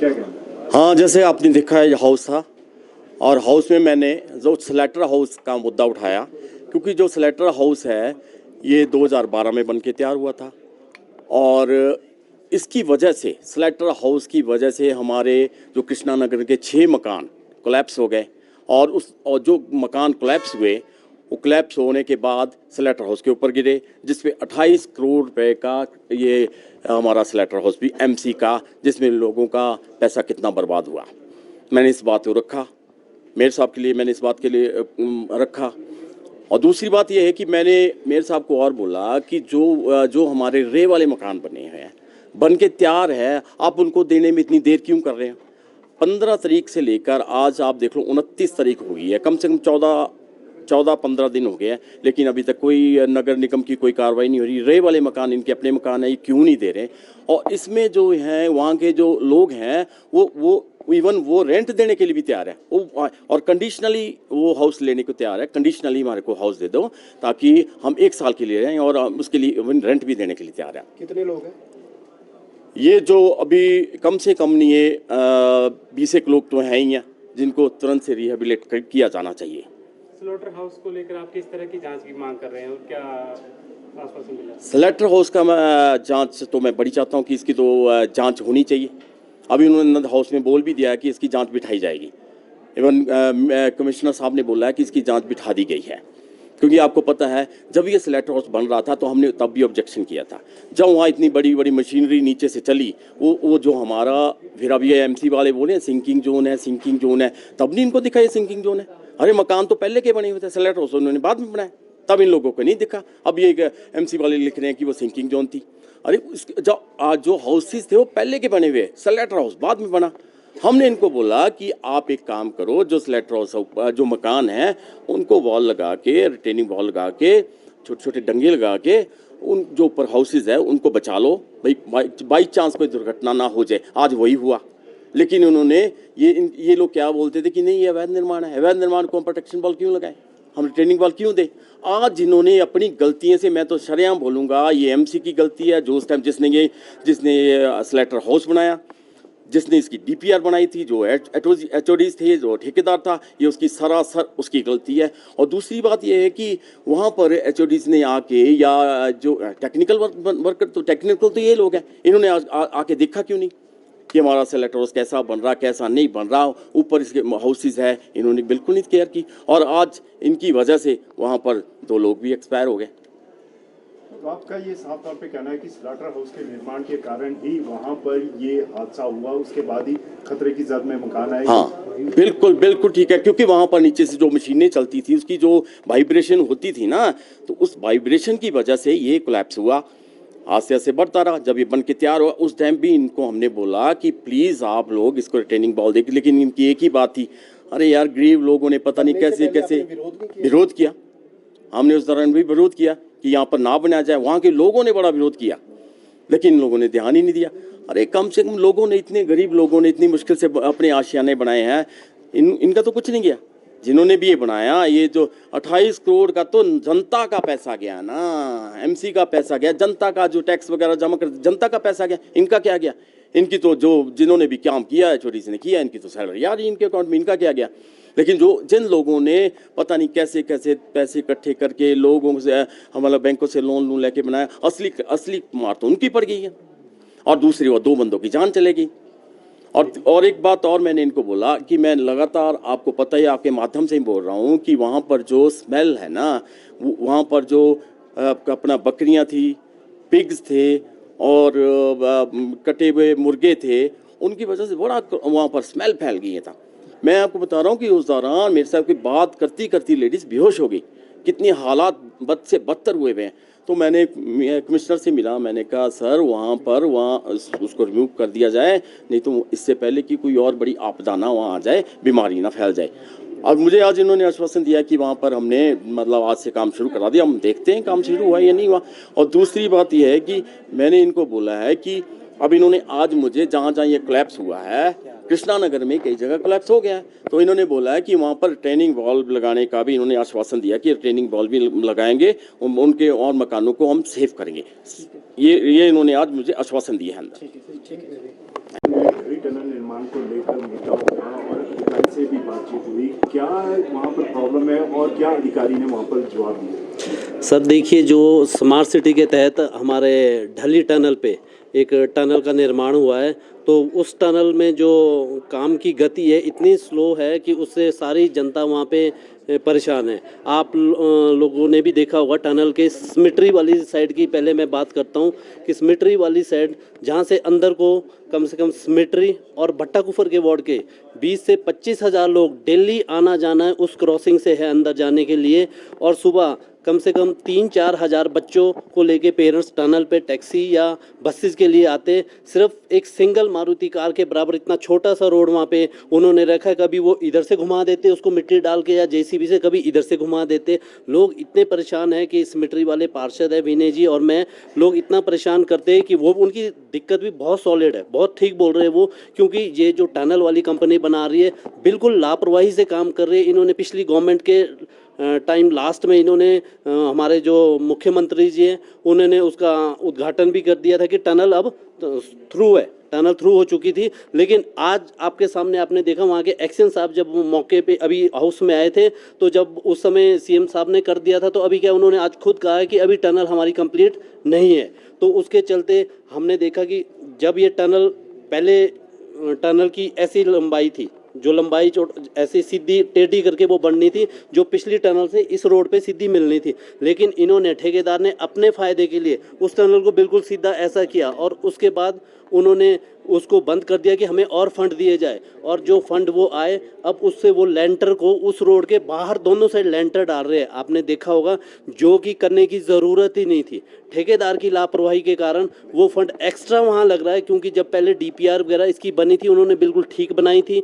क्या कहना है? हाँ, जैसे आपने देखा है, हाउस था और हाउस में मैंने जो स्लेटर हाउस का मुद्दा उठाया, क्योंकि जो स्लेटर हाउस है ये 2012 में बन के तैयार हुआ था और इसकी वजह से, स्लेटर हाउस की वजह से हमारे जो कृष्णा नगर के 6 मकान कोलैप्स हो गए और जो मकान कोलैप्स हुए वो कोलैप्स होने के बाद स्लेटर हाउस के ऊपर गिरे, जिसपे 28 करोड़ रुपए का ये हमारा स्लेटर हाउस भी एमसी का, जिसमें लोगों का पैसा कितना बर्बाद हुआ। मैंने इस बात को रखा, मेयर साहब के लिए मैंने इस बात के लिए रखा। और दूसरी बात यह है कि मैंने मेयर साहब को और बोला कि जो हमारे रे वाले मकान बने हैं, बन के तैयार है, आप उनको देने में इतनी देर क्यों कर रहे हैं? 15 तारीख से लेकर आज आप देख लो 29 तारीख हो गई है, कम से कम 14-15 दिन हो गए हैं, लेकिन अभी तक कोई नगर निगम की कोई कार्रवाई नहीं हो रही। रे वाले मकान, इनके अपने मकान है, ये क्यों नहीं दे रहे? और इसमें जो है वहाँ के जो लोग हैं वो इवन वो रेंट देने के लिए भी तैयार है, वो और कंडीशनली वो हाउस लेने को तैयार है। कंडीशनली हमारे को हाउस दे दो ताकि हम 1 साल के लिए रहें, और उसके लिए इवन रेंट भी देने के लिए तैयार है। कितने लोग हैं? ये जो अभी कम से कम नहीं है 20 एक लोग तो हैं ही हैं, जिनको तुरंत से रिहेबिलिट किया जाना चाहिए। स्लॉटर हाउस को लेकर आप किस तरह की जांच की मांग कर रहे हैं और क्या आश्वासन मिला? स्लेटर हाउस का जांच तो मैं बड़ी चाहता हूँ कि इसकी तो जांच होनी चाहिए। अभी उन्होंने हाउस में बोल भी दिया है कि इसकी जांच बिठाई जाएगी। इवन कमिश्नर साहब ने बोला है कि इसकी जांच बिठा दी गई है, क्योंकि आपको पता है जब ये स्लेटर हाउस बन रहा था तो हमने तब भी ऑब्जेक्शन किया था। जब वहाँ इतनी बड़ी बड़ी मशीनरी नीचे से चली, वो जो हमारा फिर अब ये एमसी वाले बोले सिंकिंग जोन है, सिंकिंग जोन है, तब नहीं इनको दिखा ये सिंकिंग जोन है। अरे मकान तो पहले के बने हुए थे, स्लेटर हाउस उन्होंने बाद में बनाया, तब इन लोगों को नहीं दिखा। अब ये एमसी वाले लिख रहे हैं कि वो सिंकिंग जोन थी। अरे जो हाउसेस थे वो पहले के बने हुए, स्लेटर हाउस बाद में बना। हमने इनको बोला कि आप एक काम करो, जो स्लेटर हाउस जो मकान है उनको वॉल लगा के, रिटेनिंग वॉल लगा के, छोटे छोटे डंगे लगा के, उन जो ऊपर हाउसेज है उनको बचा लो भाई, बाई चांस कोई दुर्घटना ना हो जाए। आज वही हुआ, लेकिन उन्होंने ये लोग क्या बोलते थे कि नहीं ये अवैध निर्माण है, अवैध निर्माण को हम प्रोटेक्शन वॉल क्यों लगाएं, हम रिटेनिंग वॉल क्यों दें? आज जिन्होंने अपनी गलतियों से, मैं तो शरेआम बोलूँगा ये एमसी की गलती है, जो उस टाइम जिसने स्लेटर हाउस बनाया, जिसने इसकी डीपीआर बनाई थी, जो एचओडीज थे, जो ठेकेदार था, ये उसकी सरासर उसकी गलती है। और दूसरी बात ये है कि वहाँ पर एचओडीज ने आके, या जो टेक्निकल वर्कर, तो टेक्निकल तो ये लोग हैं, इन्होंने आके देखा क्यों नहीं कि हमारा स्लेटर हाउस कैसा बन रहा, कैसा नहीं बन रहा, ऊपर इसके हाउसेज है, इन्होंने बिल्कुल नहीं केयर की। और आज इनकी वजह से वहाँ पर 2 लोग भी एक्सपायर हो गए। तो आपका ये साफ तौर पे कहना है कि स्लेटर हाउस के निर्माण के कारण ही वहाँ पर ये हादसा हुआ, उसके बाद ही खतरे की जद में मकान आए? हाँ, बिल्कुल बिल्कुल ठीक है, क्योंकि वहाँ पर नीचे से जो मशीनें चलती थी उसकी जो वाइब्रेशन होती थी ना, तो उस वाइब्रेशन की वजह से ये कोलैप्स हुआ। आस्ते आस्ते बढ़ता रहा, जब ये बन के तैयार हुआ उस टाइम भी इनको हमने बोला कि प्लीज़ आप लोग इसको रिटेनिंग वॉल देखिए, लेकिन इनकी एक ही बात थी, अरे यार गरीब लोगों ने पता नहीं कैसे कैसे विरोध किया। हमने उस दौरान भी विरोध किया कि यहाँ पर ना बनाया जाए, वहाँ के लोगों ने बड़ा विरोध किया, लेकिन इन लोगों ने ध्यान ही नहीं दिया। अरे कम से कम लोगों ने, इतने गरीब लोगों ने इतनी मुश्किल से अपने आशियाने बनाए हैं, इनका तो कुछ नहीं गया। जिन्होंने भी ये बनाया, ये जो 28 करोड़ का तो जनता का पैसा गया ना, एमसी का पैसा गया, जनता का जो टैक्स वगैरह जमा कर जनता का पैसा गया, इनका क्या गया? इनकी तो जो जिन्होंने भी काम किया है, छोटी सी ने किया, इनकी तो सैलरी आ रही है इनके अकाउंट में, इनका क्या गया? लेकिन जिन लोगों ने पता नहीं कैसे कैसे पैसे इकट्ठे करके लोगों से, हमारा बैंकों से लोन लेके बनाया, असली मार तो उनकी पड़ गई है, और दूसरी वो 2 बंदों की जान चलेगी। और एक बात और मैंने इनको बोला कि मैं लगातार, आपको पता ही, आपके माध्यम से ही बोल रहा हूँ कि वहाँ पर जो स्मेल है ना, वहाँ पर जो अपना बकरियाँ थी, पिग्स थे और कटे हुए मुर्गे थे, उनकी वजह से बड़ा वहाँ पर स्मेल फैल गई था। मैं आपको बता रहा हूँ कि उस दौरान मेरे साहब की बात करती करती लेडीज़ बेहोश हो गई, कितनी हालात बद से बदतर हुए हुए हैं। तो मैंने कमिश्नर से मिला, मैंने कहा सर वहाँ उसको रिमूव कर दिया जाए, नहीं तो इससे पहले कि कोई और बड़ी आपदा ना वहाँ आ जाए, बीमारी ना फैल जाए। और मुझे आज इन्होंने आश्वासन दिया कि वहाँ पर हमने मतलब आज से काम शुरू करा दिया, हम देखते हैं काम शुरू हुआ या नहीं हुआ। और दूसरी बात यह है कि मैंने इनको बोला है कि अब इन्होंने आज मुझे जहाँ ये कोलैप्स हुआ है, कृष्णा नगर में कई जगह कोलैप्स हो गया है, तो इन्होंने बोला है कि वहाँ पर रिटेनिंग वॉल लगाने का भी इन्होंने आश्वासन दिया कि रिटेनिंग वॉल भी लगाएंगे, उनके और मकानों को हम सेव करेंगे। ये इन्होंने आज मुझे आश्वासन दिया है अंदर। टनल निर्माण निर्माण को लेकर मुद्दा होगा और अधिकारी से भी बातचीत हुई, क्या वहाँ पर प्रॉब्लम है और क्या अधिकारी ने वहाँ पर जवाब दिया? सर देखिए, जो स्मार्ट सिटी के तहत हमारे ढली टनल पे एक टनल का निर्माण हुआ है, तो उस टनल में जो काम की गति है इतनी स्लो है कि उससे सारी जनता वहाँ पे परेशान है। आप लोगों ने भी देखा होगा टनल के सिमिट्री वाली साइड की, पहले मैं बात करता हूँ कि सिमिट्री वाली साइड जहाँ से अंदर को कम से कम सिमिट्री और भट्टा कुफर के वार्ड के 20 से 25 हज़ार लोग डेली आना जाना है उस क्रॉसिंग से है अंदर जाने के लिए। और सुबह कम से कम 3-4 हज़ार बच्चों को लेके पेरेंट्स टनल पे टैक्सी या बसेस के लिए आते। सिर्फ एक सिंगल मारुति कार के बराबर इतना छोटा सा रोड वहाँ पे उन्होंने रखा है, कभी वो इधर से घुमा देते उसको मिट्टी डाल के या जेसीबी से, कभी इधर से घुमा देते। लोग इतने परेशान हैं कि सिमिट्री वाले पार्षद है विनय जी और मैं, लोग इतना परेशान करते हैं कि वो उनकी दिक्कत भी बहुत सॉलिड है, बहुत ठीक बोल रहे हैं वो, क्योंकि ये जो टनल वाली कंपनी बना रही है बिल्कुल लापरवाही से काम कर रही है। इन्होंने पिछली गवर्नमेंट के टाइम लास्ट में इन्होंने हमारे जो मुख्यमंत्री जी हैं उन्होंने उसका उद्घाटन भी कर दिया था कि टनल अब थ्रू है, टनल थ्रू हो चुकी थी। लेकिन आज आपके सामने आपने देखा वहाँ के एक्शन साहब जब मौके पे अभी हाउस में आए थे, तो जब उस समय सीएम साहब ने कर दिया था, तो अभी क्या उन्होंने आज खुद कहा है कि अभी टनल हमारी कंप्लीट नहीं है। तो उसके चलते हमने देखा कि जब ये टनल पहले टनल की ऐसी लंबाई थी, जो लंबाई ऐसी सीधी टेढ़ी करके वो बननी थी, जो पिछली टनल से इस रोड पे सीधी मिलनी थी, लेकिन इन्होंने ठेकेदार ने अपने फ़ायदे के लिए उस टनल को बिल्कुल सीधा ऐसा किया और उसके बाद उन्होंने उसको बंद कर दिया कि हमें और फंड दिए जाए। और जो फंड वो आए, अब उससे वो लेंटर को उस रोड के बाहर दोनों साइड लेंटर डाल रहे हैं। आपने देखा होगा, जो कि करने की ज़रूरत ही नहीं थी। ठेकेदार की लापरवाही के कारण वो फंड एक्स्ट्रा वहाँ लग रहा है, क्योंकि जब पहले डीपीआर वगैरह इसकी बनी थी उन्होंने बिल्कुल ठीक बनाई थी,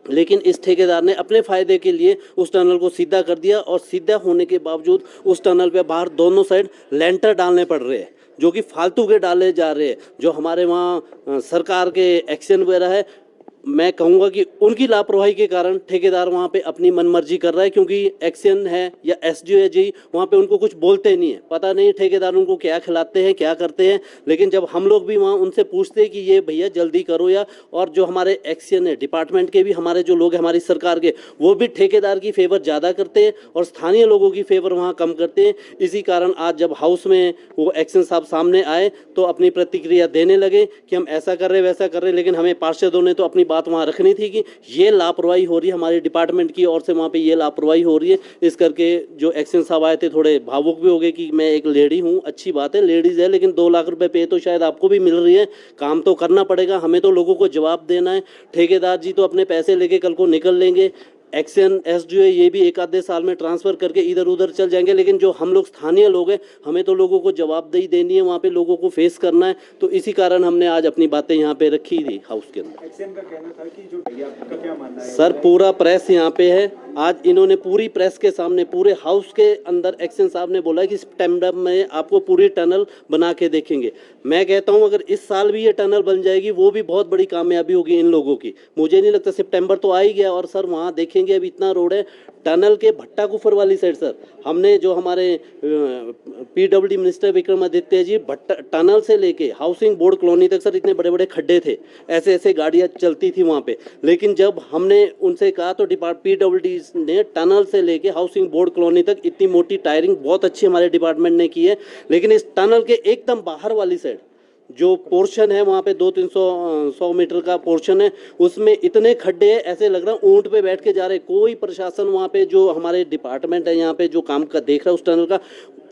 लेकिन इस ठेकेदार ने अपने फ़ायदे के लिए उस टनल को सीधा कर दिया। और सीधा होने के बावजूद उस टनल पे बाहर दोनों साइड लेंटर डालने पड़ रहे हैं, जो कि फालतू के डाले जा रहे हैं। जो हमारे वहाँ सरकार के एक्शन वगैरह है, मैं कहूँगा कि उनकी लापरवाही के कारण ठेकेदार वहाँ पे अपनी मनमर्जी कर रहा है, क्योंकि एक्शन है या एसडीओ है जी, वहाँ पे उनको कुछ बोलते नहीं है। पता नहीं ठेकेदार उनको क्या खिलाते हैं, क्या करते हैं। लेकिन जब हम लोग भी वहाँ उनसे पूछते हैं कि ये भैया जल्दी करो, या और जो हमारे एक्शन है डिपार्टमेंट के भी, हमारे जो लोग हैं हमारी सरकार के, वो भी ठेकेदार की फेवर ज़्यादा करते हैं और स्थानीय लोगों की फेवर वहाँ कम करते हैं। इसी कारण आज जब हाउस में वो एक्शन साहब सामने आए तो अपनी प्रतिक्रिया देने लगे कि हम ऐसा कर रहे वैसा कर रहे, लेकिन हमें पार्षदों ने तो अपनी बात वहाँ रखनी थी कि ये लापरवाही हो रही है हमारे डिपार्टमेंट की ओर से, वहाँ पे ये लापरवाही हो रही है। इस करके जो एक्शन साहब आए थे थोड़े भावुक भी हो गए कि मैं एक लेडी हूँ, अच्छी बात है लेडीज़ है, लेकिन 2 लाख रुपए पे तो शायद आपको भी मिल रही है, काम तो करना पड़ेगा, हमें तो लोगों को जवाब देना है। ठेकेदार जी तो अपने पैसे लेके कल को निकल लेंगे, एक्शन एसडीओ है ये भी एक आधे साल में ट्रांसफ़र करके इधर उधर चल जाएंगे, लेकिन जो हम लोग स्थानीय लोग हैं हमें तो लोगों को जवाबदेही देनी है, वहाँ पे लोगों को फेस करना है। तो इसी कारण हमने आज अपनी बातें यहाँ पे रखी थी हाउस के अंदर। एक्शन का कहना था कि जो भैया, आपका क्या मानना है? सर पूरा प्रेस यहाँ पे है, आज इन्होंने पूरी प्रेस के सामने पूरे हाउस के अंदर एक्शन साहब ने बोला कि सितंबर में आपको पूरी टनल बना के देखेंगे। मैं कहता हूँ अगर इस साल भी ये टनल बन जाएगी वो भी बहुत बड़ी कामयाबी होगी इन लोगों की। मुझे नहीं लगता, सितंबर तो आ ही गया और सर वहाँ देखेंगे अभी इतना रोड है टनल के भट्टा कुफर वाली साइड। सर हमने जो हमारे पीडब्ल्यूडी मिनिस्टर विक्रमादित्य जी, भट्टा टनल से लेके हाउसिंग बोर्ड कॉलोनी तक सर इतने बड़े बड़े खड्डे थे, ऐसे ऐसे गाड़ियाँ चलती थी वहाँ पे। लेकिन जब हमने उनसे कहा तो पीडब्ल्यूडी ने टनल से लेके हाउसिंग बोर्ड कॉलोनी तक इतनी मोटी टायरिंग बहुत अच्छी हमारे डिपार्टमेंट ने की है। लेकिन इस टनल के एकदम बाहर वाली साइड जो पोर्शन है वहाँ पे 200-300 मीटर का पोर्शन है, उसमें इतने खड्डे हैं ऐसे लग रहा है ऊंट पे बैठ के जा रहे। कोई प्रशासन वहाँ पे जो हमारे डिपार्टमेंट है यहाँ पे जो काम का देख रहा है उस टनल का,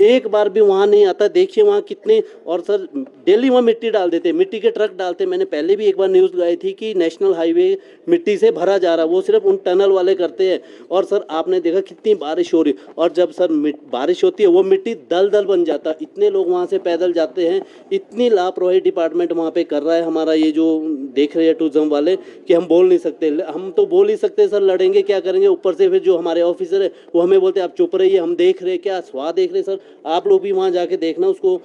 एक बार भी वहाँ नहीं आता। देखिए वहाँ कितने, और सर डेली वहाँ मिट्टी डाल देते, मिट्टी के ट्रक डालते। मैंने पहले भी एक बार न्यूज़ लगाई थी कि नेशनल हाईवे मिट्टी से भरा जा रहा, वो सिर्फ उन टनल वाले करते हैं। और सर आपने देखा कितनी बारिश हो रही, और जब सर बारिश होती है वो मिट्टी दल दल बन जाता, इतने लोग वहाँ से पैदल जाते हैं। इतनी लापरवाही डिपार्टमेंट वहाँ पे कर रहा है हमारा ये जो देख रहे हैं टूरिज्म वाले, कि हम बोल नहीं सकते। हम तो बोल ही सकते सर, लड़ेंगे क्या करेंगे। ऊपर से फिर जो हमारे ऑफिसर है वो हमें बोलते हैं आप चुप रहिए, हम देख रहे, क्या स्वाद देख रहे। सर आप लोग भी वहाँ जाके देखना, उसको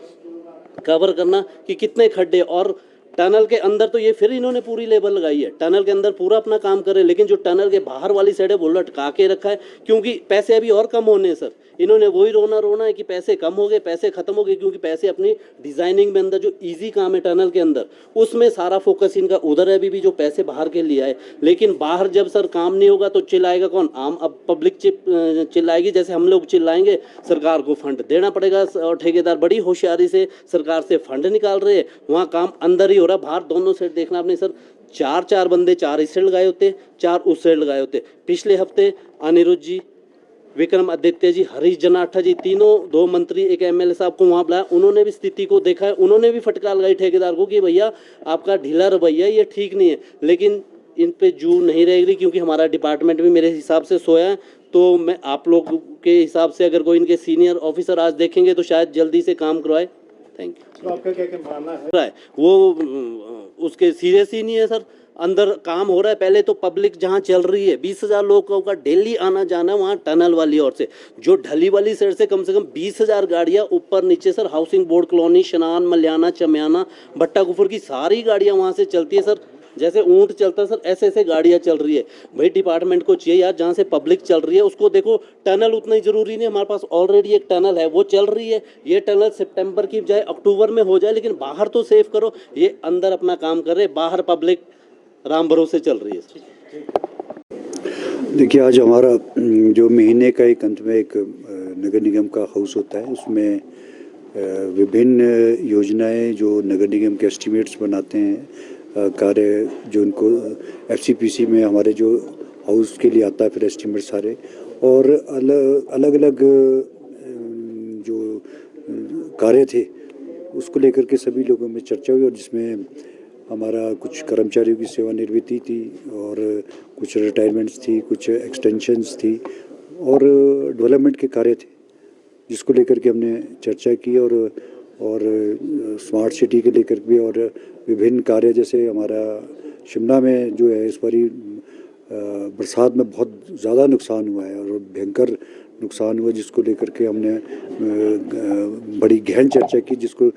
कवर करना कि कितने खड्डे। और टनल के अंदर तो ये फिर इन्होंने पूरी लेबर लगाई है, टनल के अंदर पूरा अपना काम कर रहे हैं, लेकिन जो टनल के बाहर वाली साइड है वो लटका के रखा है, क्योंकि पैसे अभी और कम होने हैं सर। इन्होंने वही रोना है कि पैसे कम हो गए, पैसे खत्म हो गए, क्योंकि पैसे अपनी डिजाइनिंग में अंदर जो इजी काम है टनल के अंदर उसमें सारा फोकस इनका उधर है। अभी भी जो पैसे बाहर के लिए आए, लेकिन बाहर जब सर काम नहीं होगा तो चिल्लाएगा कौन? आम अब पब्लिक चिल्लाएगी, जैसे हम लोग चिल्लाएंगे सरकार को फंड देना पड़ेगा, और ठेकेदार बड़ी होशियारी से सरकार से फंड निकाल रहे हैं, वहाँ काम अंदर ही हो रहा। बाहर दोनों साइड देखना आपने सर, चार बंदे, 4 इस साइड लगाए होते, 4 उस साइड लगाए होते। पिछले हफ्ते अनिरुद्ध जी, विक्रमादित्य जी, हरीश जनाठा जी, तीनों, 2 मंत्री, एक एमएलए साहब को वहाँ बुलाया, उन्होंने भी स्थिति को देखा है, उन्होंने भी फटकार लगाई ठेकेदार को कि भैया आपका ढीला रवैया ये ठीक नहीं है। लेकिन इन पे जू नहीं रहेगी, क्योंकि हमारा डिपार्टमेंट भी मेरे हिसाब से सोया है। तो मैं आप लोग के हिसाब से अगर कोई इनके सीनियर ऑफिसर आज देखेंगे तो शायद जल्दी से काम करवाए। Thank you. तो आपका क्या मानना है? वो उसके सीरियस ही नहीं है सर, अंदर काम हो रहा है। पहले तो पब्लिक जहाँ चल रही है, 20,000 लोगों का डेली आना जाना वहाँ टनल वाली ओर से, जो ढली वाली साइड से कम 20,000 गाड़ियाँ ऊपर नीचे सर, हाउसिंग बोर्ड कॉलोनी, शनान, मल्याना, चम्याना, भट्टा गुफर की सारी गाड़ियाँ वहाँ से चलती है सर। जैसे ऊंट चलता है सर, ऐसे ऐसे गाड़ियाँ चल रही है। भाई डिपार्टमेंट को चाहिए यार, जहाँ से पब्लिक चल रही है उसको देखो। टनल उतना ही जरूरी नहीं, हमारे पास ऑलरेडी एक टनल है वो चल रही है। ये टनल सितंबर की बजाय अक्टूबर में हो जाए, लेकिन बाहर तो सेफ करो। ये अंदर अपना काम कर रहे, बाहर पब्लिक राम भरोसे चल रही है। देखिए, आज हमारा जो महीने का एक अंत में एक नगर निगम का हाउस होता है, उसमें विभिन्न योजनाएं जो नगर निगम के एस्टिमेट्स बनाते हैं, कार्य जो उनको एफसीपीसी में हमारे जो हाउस के लिए आता है फिर एस्टिमेट सारे, और अलग अलग जो कार्य थे उसको लेकर के सभी लोगों में चर्चा हुई, और जिसमें हमारा कुछ कर्मचारियों की सेवानिवृत्ति थी और कुछ रिटायरमेंट्स थी, कुछ एक्सटेंशंस थी और डेवलपमेंट के कार्य थे, जिसको लेकर के हमने चर्चा की। और स्मार्ट सिटी के लेकर भी, और विभिन्न कार्य, जैसे हमारा शिमला में जो है इस बारी बरसात में बहुत ज़्यादा नुकसान हुआ है और भयंकर नुकसान हुआ, जिसको लेकर के हमने बड़ी गहन चर्चा की, जिसको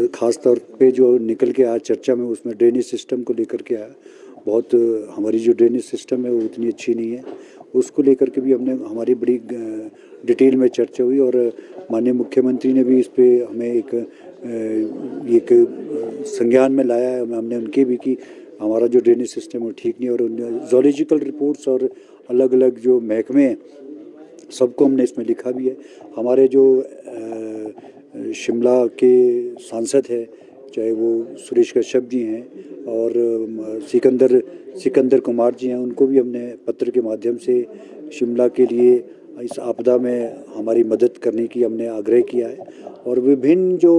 ख़ास तौर पे जो निकल के आया चर्चा में उसमें ड्रेनेज सिस्टम को लेकर के आया। बहुत हमारी जो ड्रेनेज सिस्टम है वो उतनी अच्छी नहीं है, उसको लेकर के भी हमने हमारी बड़ी डिटेल में चर्चा हुई, और माननीय मुख्यमंत्री ने भी इस पे हमें एक संज्ञान में लाया है। हमने उनके भी कि हमारा जो ड्रेनेज सिस्टम है वो ठीक नहीं है, और जोलॉजिकल रिपोर्ट्स और अलग अलग जो महकमे हैं सबको हमने इसमें लिखा भी है। हमारे जो शिमला के सांसद हैं, चाहे वो सुरेश कश्यप जी हैं और सिकंदर कुमार जी हैं, उनको भी हमने पत्र के माध्यम से शिमला के लिए इस आपदा में हमारी मदद करने की हमने आग्रह किया है। और विभिन्न जो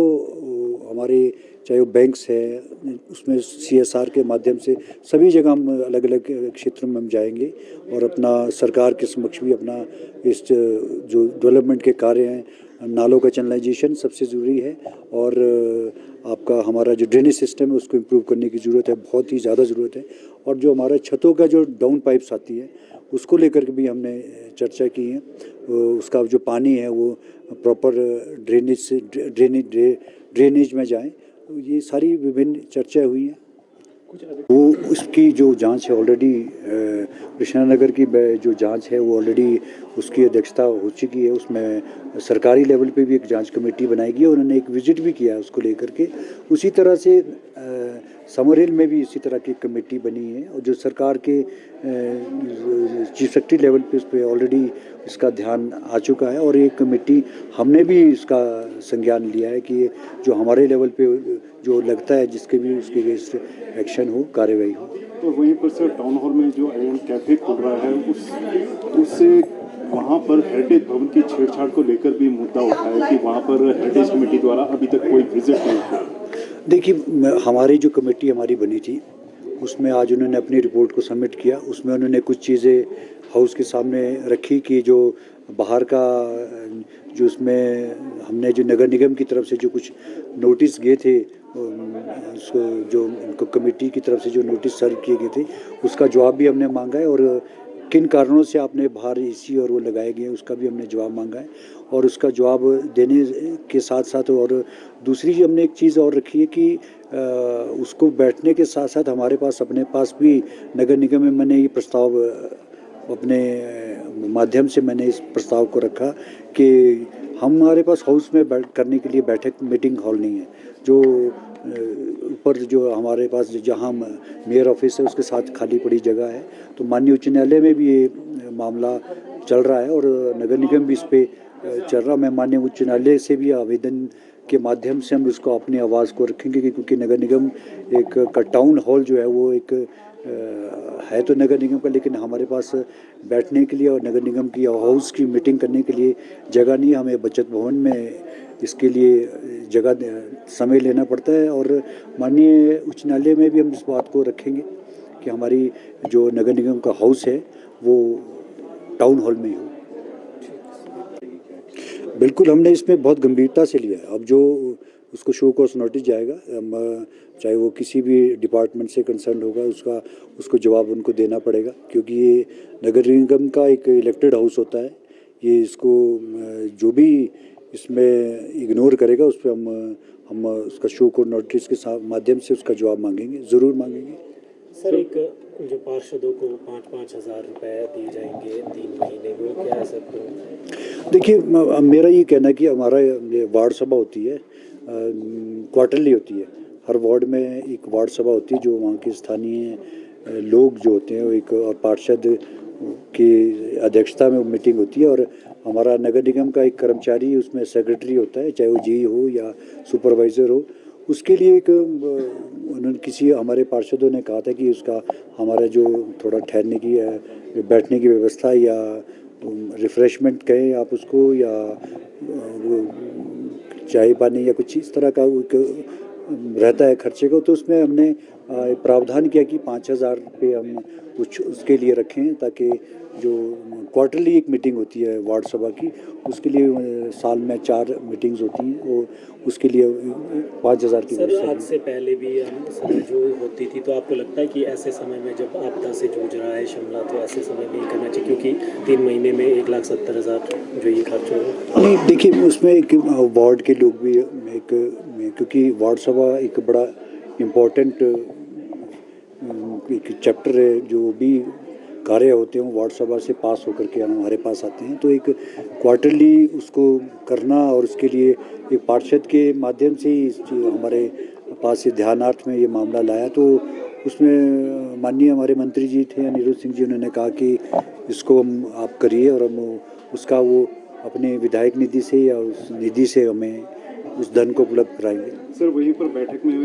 हमारे चाहे वो बैंक्स है, उसमें CSR के माध्यम से सभी जगह हम अलग अलग क्षेत्रों में हम जाएंगे और अपना सरकार के समक्ष भी अपना इस जो डेवलपमेंट के कार्य हैं, नालों का चैनलाइजेशन सबसे ज़रूरी है, और आपका हमारा जो ड्रेनेज सिस्टम है उसको इम्प्रूव करने की ज़रूरत है, बहुत ही ज़्यादा ज़रूरत है। और जो हमारा छतों का जो डाउन पाइप्स आती है उसको लेकर के भी हमने चर्चा की है, उसका जो पानी है वो प्रॉपर ड्रेनेज में जाए। ये सारी विभिन्न चर्चा हुई हैं। वो उसकी जो जांच है ऑलरेडी, कृष्णानगर की जो जांच है वो ऑलरेडी उसकी अध्यक्षता हो चुकी है। उसमें सरकारी लेवल पे भी एक जांच कमेटी बनाएगी, और उन्होंने एक विजिट भी किया उसको लेकर के। उसी तरह से समर हिल में भी इसी तरह की कमेटी बनी है, और जो सरकार के चीफ सेक्रेटरी लेवल पे उस पर ऑलरेडी इसका ध्यान आ चुका है, और एक कमेटी हमने भी इसका संज्ञान लिया है कि जो हमारे लेवल पे जो लगता है जिसके भी उसके अगेंस्ट एक्शन हो, कार्रवाई हो। तो वहीं पर सर टाउन हॉल में जो आईएम कैफे खुल रहा है उससे वहाँ पर हेरिटेज भवन की छेड़छाड़ को लेकर भी मुद्दा उठा है कि वहाँ पर हेरिटेज कमेटी द्वारा अभी तक कोई विजिट नहीं हुआ। देखिए, हमारी जो कमेटी हमारी बनी थी उसमें आज उन्होंने अपनी रिपोर्ट को सबमिट किया। उसमें उन्होंने कुछ चीज़ें हाउस के सामने रखी कि जो बाहर का जो उसमें हमने जो नगर निगम की तरफ से जो कुछ नोटिस गए थे, उसको जो उनको कमेटी की तरफ से जो नोटिस सर्व किए गए थे उसका जवाब भी हमने मांगा है, और किन कारणों से आपने बाहर एसी और वो लगाए गए हैं, उसका भी हमने जवाब मांगा है। और उसका जवाब देने के साथ साथ और दूसरी हमने एक चीज़ और रखी है कि उसको बैठने के साथ साथ हमारे पास अपने पास भी नगर निगम में मैंने ये प्रस्ताव अपने माध्यम से मैंने इस प्रस्ताव को रखा कि हमारे पास हाउस में करने के लिए बैठक मीटिंग हॉल नहीं है। जो ऊपर जो हमारे पास जहाँ मेयर ऑफिस है उसके साथ खाली पड़ी जगह है, तो माननीय उच्च न्यायालय में भी ये मामला चल रहा है और नगर निगम भी इस पे चल रहा। मैं माननीय उच्च न्यायालय से भी आवेदन के माध्यम से हम उसको अपनी आवाज़ को रखेंगे क्योंकि नगर निगम एक टाउन हॉल जो है वो एक है तो नगर निगम का, लेकिन हमारे पास बैठने के लिए और नगर निगम की हाउस की मीटिंग करने के लिए जगह नहीं है। हमें बचत भवन में इसके लिए जगह समय लेना पड़ता है और माननीय उच्च न्यायालय में भी हम इस बात को रखेंगे कि हमारी जो नगर निगम का हाउस है वो टाउन हॉल में ही हो। बिल्कुल, हमने इसमें बहुत गंभीरता से लिया है। अब जो उसको शो कॉज नोटिस जाएगा, चाहे वो किसी भी डिपार्टमेंट से कंसर्न होगा, उसको जवाब उनको देना पड़ेगा क्योंकि ये नगर निगम का एक इलेक्टेड हाउस होता है। ये इसको जो भी इसमें इग्नोर करेगा उस पर हम उसका शो कॉज नोटिस के माध्यम से उसका जवाब मांगेंगे, ज़रूर मांगेंगे। सर, एक जो पार्षदों को 5-5 हज़ार रुपये दिए जाएंगे 3 महीने में, क्या है सर? देखिए, मेरा ये कहना है कि हमारा वार्ड सभा होती है, क्वार्टरली होती है। हर वार्ड में एक वार्ड सभा होती है जो वहाँ के स्थानीय लोग जो होते हैं वो एक और पार्षद की अध्यक्षता में मीटिंग होती है और हमारा नगर निगम का एक कर्मचारी उसमें सेक्रेटरी होता है, चाहे वो जी हो या सुपरवाइज़र हो। उसके लिए एक उन्होंने किसी हमारे पार्षदों ने कहा था कि उसका हमारा जो थोड़ा ठहरने की बैठने की व्यवस्था या रिफ़्रेशमेंट कहें आप उसको या चाय पानी या कुछ इस तरह का रहता है खर्चे को, तो उसमें हमने प्रावधान किया कि 5,000 रुपये हम कुछ उसके लिए रखें ताकि जो क्वार्टरली एक मीटिंग होती है वार्ड सभा की, उसके लिए साल में 4 मीटिंग्स होती हैं और उसके लिए 5,000 की सर, आज से पहले भी समय जो होती थी, तो आपको लगता है कि ऐसे समय में जब आपदा से जूझ रहा है शिमला, तो ऐसे समय नहीं करना चाहिए क्योंकि 3 महीने में 1,70,000 जो ये खर्च हो? नहीं, देखिए उसमें एक वार्ड के लोग भी क्योंकि वार्ड सभा एक बड़ा इम्पोर्टेंट एक चैप्टर है, जो भी कार्य होते हैं वार्ड सभा से पास होकर के हमारे पास आते हैं, तो एक क्वार्टरली उसको करना और उसके लिए एक पार्षद के माध्यम से ही हमारे पास ध्यानार्थ में ये मामला लाया। तो उसमें माननीय हमारे मंत्री जी थे अनिरुद्ध सिंह जी, उन्होंने कहा कि इसको हम आप करिए और हम उसका वो अपने विधायक निधि से या उस निधि से हमें उस धन को उपलब्ध कराएंगे। सर, वहीं पर बैठक में